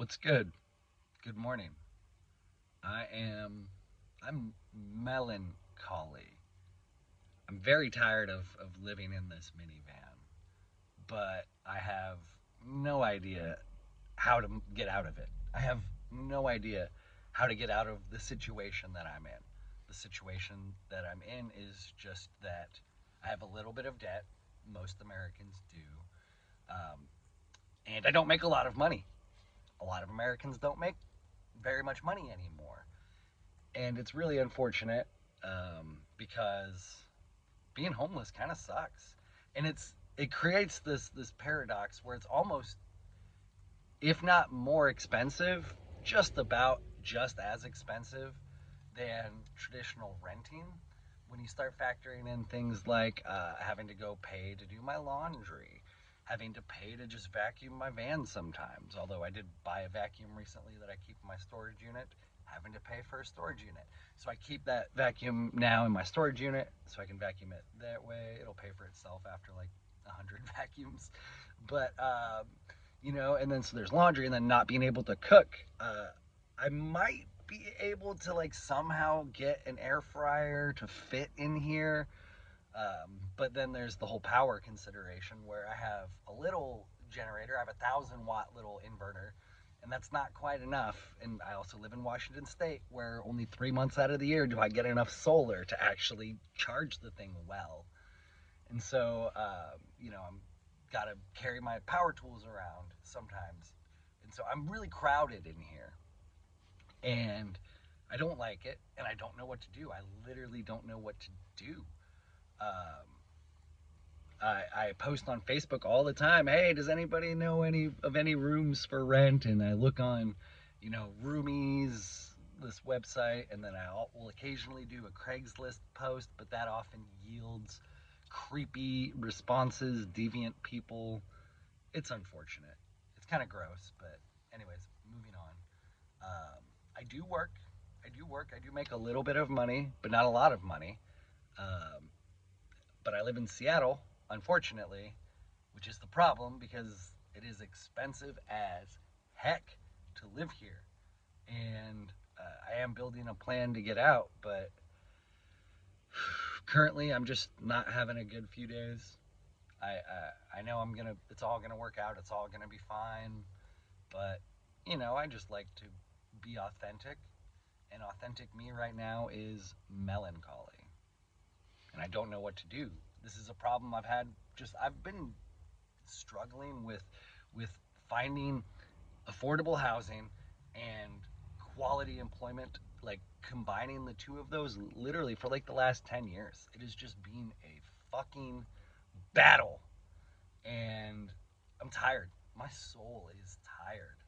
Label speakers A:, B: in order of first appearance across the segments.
A: What's good? Good morning. I'm melancholy. I'm very tired of living in this minivan, but I have no idea how to get out of it. I have no idea how to get out of the situation that I'm in. The situation that I'm in is just that I have a little bit of debt. Most Americans do. Um, and I don't make a lot of money. A lot of Americans don't make very much money anymore. And it's really unfortunate because being homeless kind of sucks, and it creates this paradox where it's almost, if not more expensive, just as expensive than traditional renting. When you start factoring in things like having to go pay to do my laundry, having to pay to just vacuum my van sometimes. Although I did buy a vacuum recently that I keep in my storage unit, having to pay for a storage unit. So I keep that vacuum now in my storage unit so I can vacuum it that way. It'll pay for itself after like 100 vacuums. But, and then so there's laundry and then not being able to cook. I might be able to like somehow get an air fryer to fit in here. But then there's the whole power consideration where I have a little generator. I have 1,000 watt little inverter, and that's not quite enough. And I also live in Washington State, where only 3 months out of the year do I get enough solar to actually charge the thing well. And so, I'm got to carry my power tools around sometimes, and so I'm really crowded in here, and I don't like it, and I don't know what to do. I literally don't know what to do. Um, I post on Facebook all the time. Hey, does anybody know any rooms for rent? And I look on, Roomies, this website, and then will occasionally do a Craigslist post, but that often yields creepy responses, deviant people. It's unfortunate. It's kind of gross, but anyways, moving on. I do work. I do work. I do make a little bit of money, but not a lot of money. Um, but I live in Seattle, unfortunately, which is the problem because it is expensive as heck to live here. And I am building a plan to get out, but currently I'm just not having a good few days. I know it's all gonna work out. It's all gonna be fine. But I just like to be authentic, and authentic me right now is melancholy, and I don't know what to do. This is a problem I've had. I've been struggling with finding affordable housing and quality employment, like combining the two of those literally for like the last 10 years. It has just been a fucking battle, and I'm tired. My soul is tired.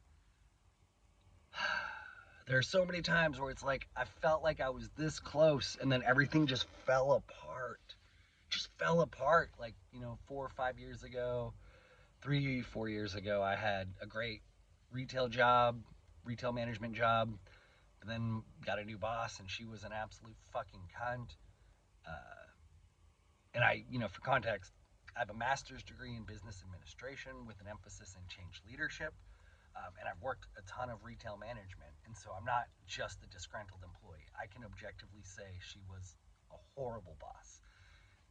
A: There are so many times where it's like I felt like I was this close and then everything just fell apart. Just fell apart. Like, 4 or 5 years ago, 3, 4 years ago, I had a great retail job, retail management job, but then got a new boss and she was an absolute fucking cunt. Uh, and for context, I have a master's degree in business administration with an emphasis in change leadership. And I've worked a ton of retail management. And so I'm not just a disgruntled employee. I can objectively say she was a horrible boss.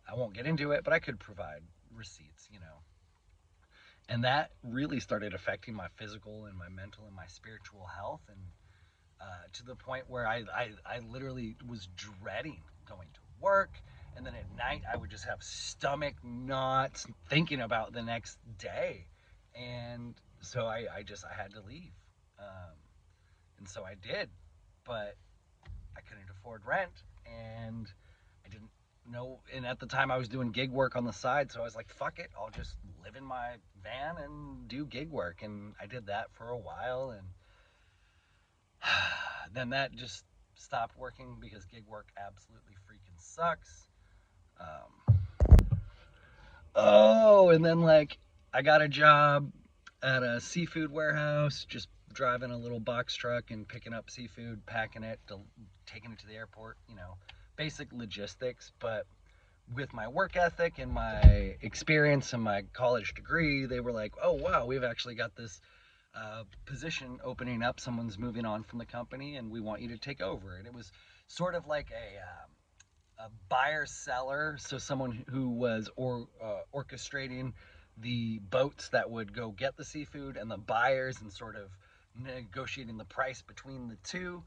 A: I won't get into it, but I could provide receipts. And that really started affecting my physical and my mental and my spiritual health. And to the point where I literally was dreading going to work. And then at night, I would just have stomach knots thinking about the next day. And so I had to leave. Um, and so I did. But I couldn't afford rent. And I didn't know. And at the time, I was doing gig work on the side. So I was like, fuck it. I'll just live in my van and do gig work. And I did that for a while. And then that just stopped working because gig work absolutely freaking sucks. And then like I got a job at a seafood warehouse, just driving a little box truck and picking up seafood, packing it, taking it to the airport. Basic logistics. But with my work ethic and my experience and my college degree, they were like, "Oh wow, we've actually got this position opening up. Someone's moving on from the company, and we want you to take over. And it was sort of like a buyer seller, so someone who was orchestrating the boats that would go get the seafood, and the buyers, and sort of negotiating the price between the two.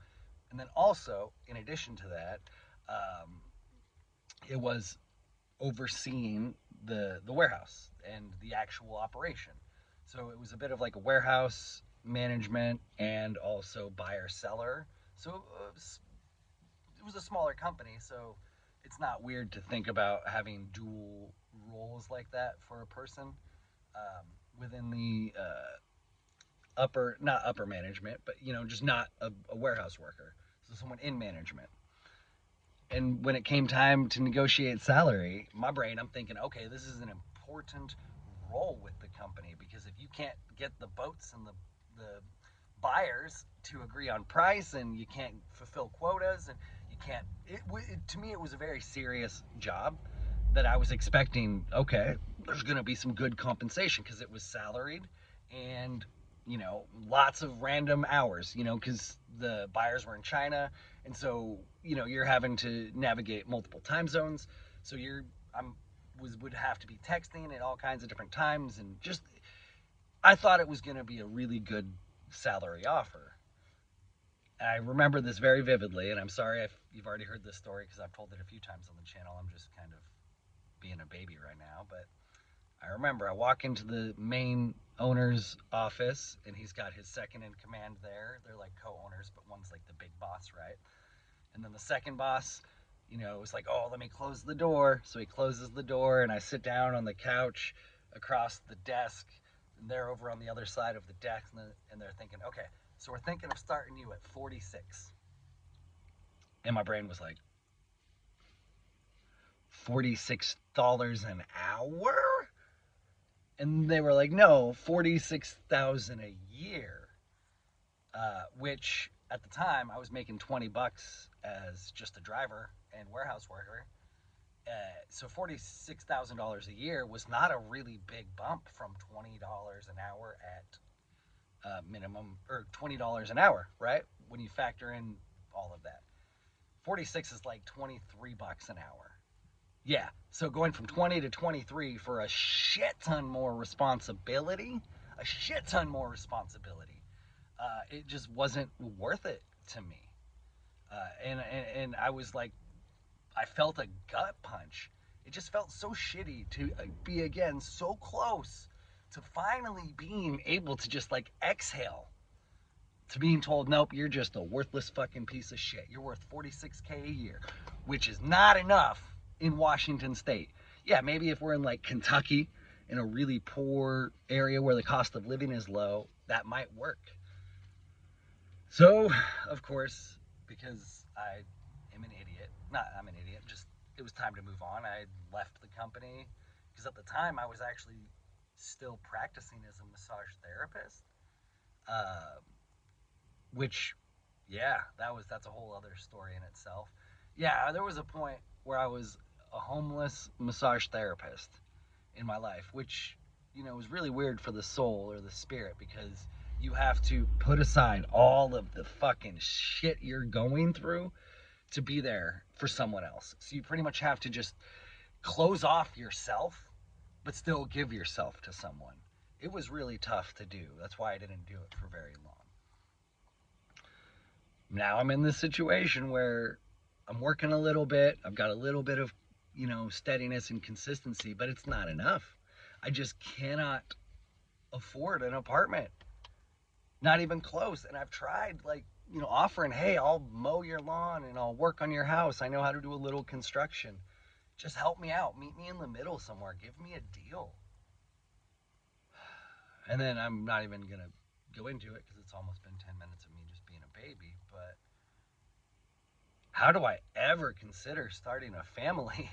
A: And then also, in addition to that, um, it was overseeing the warehouse and the actual operation. So it was a bit of like a warehouse management and also buyer seller. So it was a smaller company, so it's not weird to think about having dual roles like that for a person within the upper, not upper management, but just not a warehouse worker. So someone in management. And when it came time to negotiate salary, my brain, I'm thinking, okay, this is an important role with the company, because if you can't get the boats and the buyers to agree on price, and you can't fulfill quotas, and you can't, to me, it was a very serious job that I was expecting. Okay, there's going to be some good compensation because it was salaried, and lots of random hours, because the buyers were in China, and so you're having to navigate multiple time zones. So I'm would have to be texting at all kinds of different times, and just I thought it was going to be a really good salary offer. I remember this very vividly, and I'm sorry if you've already heard this story because I've told it a few times on the channel. I'm just kind of being a baby right now, but I remember I walk into the main owner's office, and he's got his second in command there. They're like co-owners, but one's like the big boss, right? And then the second boss, was like, oh, let me close the door. So he closes the door, and I sit down on the couch across the desk, and they're over on the other side of the desk, and they're thinking, okay, so we're thinking of starting you at 46. And my brain was like, $46 an hour? And they were like, no, 46,000 a year. Which at the time I was making $20 as just a driver and warehouse worker. So $46,000 a year was not a really big bump from $20 an hour at minimum, or $20 an hour, right? When you factor in all of that, 46 is like $23 an hour. Yeah, so going from 20 to 23 for a shit ton more responsibility, a shit ton more responsibility. It just wasn't worth it to me. And I was like, I felt a gut punch. It just felt so shitty to be again so close to finally being able to just like exhale, to being told, nope, you're just a worthless fucking piece of shit. You're worth 46K a year, which is not enough in Washington State. Yeah, maybe if we're in like Kentucky, in a really poor area where the cost of living is low, that might work. So, of course, because I am an idiot, not I'm an idiot, just it was time to move on. I left the company because at the time I was actually still practicing as a massage therapist. Uh, which, yeah, that's a whole other story in itself. Yeah, there was a point where I was a homeless massage therapist in my life, which was really weird for the soul or the spirit, because you have to put aside all of the fucking shit you're going through to be there for someone else. So you pretty much have to just close off yourself, but still give yourself to someone. It was really tough to do. That's why I didn't do it for very long. Now I'm in this situation where I'm working a little bit. I've got a little bit of, steadiness and consistency, but it's not enough. I just cannot afford an apartment. Not even close. And I've tried, like, offering, hey, I'll mow your lawn and I'll work on your house. I know how to do a little construction. Just help me out. Meet me in the middle somewhere. Give me a deal. And then I'm not even going to go into it because it's almost been 10 minutes of me just being a baby. But how do I ever consider starting a family?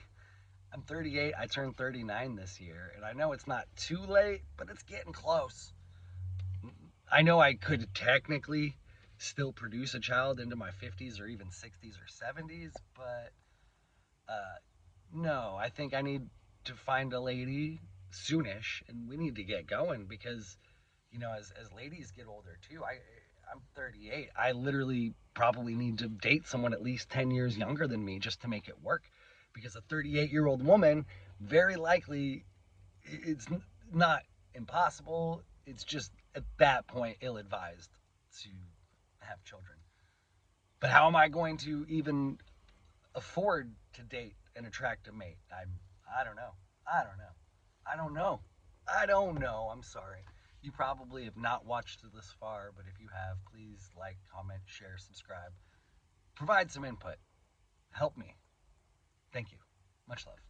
A: I'm 38. I turned 39 this year. And I know it's not too late, but it's getting close. I know I could technically still produce a child into my 50s or even 60s or 70s, but no, I think I need to find a lady soonish, and we need to get going because you know, as ladies get older too, I'm 38. I literally probably need to date someone at least 10 years younger than me just to make it work, because a 38-year-old woman, very likely, it's not impossible. It's just at that point ill-advised to have children. But how am I going to even afford to date and attract a mate? I don't know. I don't know. I don't know. I don't know. I'm sorry. You probably have not watched this far, but if you have, please like, comment, share, subscribe. Provide some input. Help me. Thank you. Much love.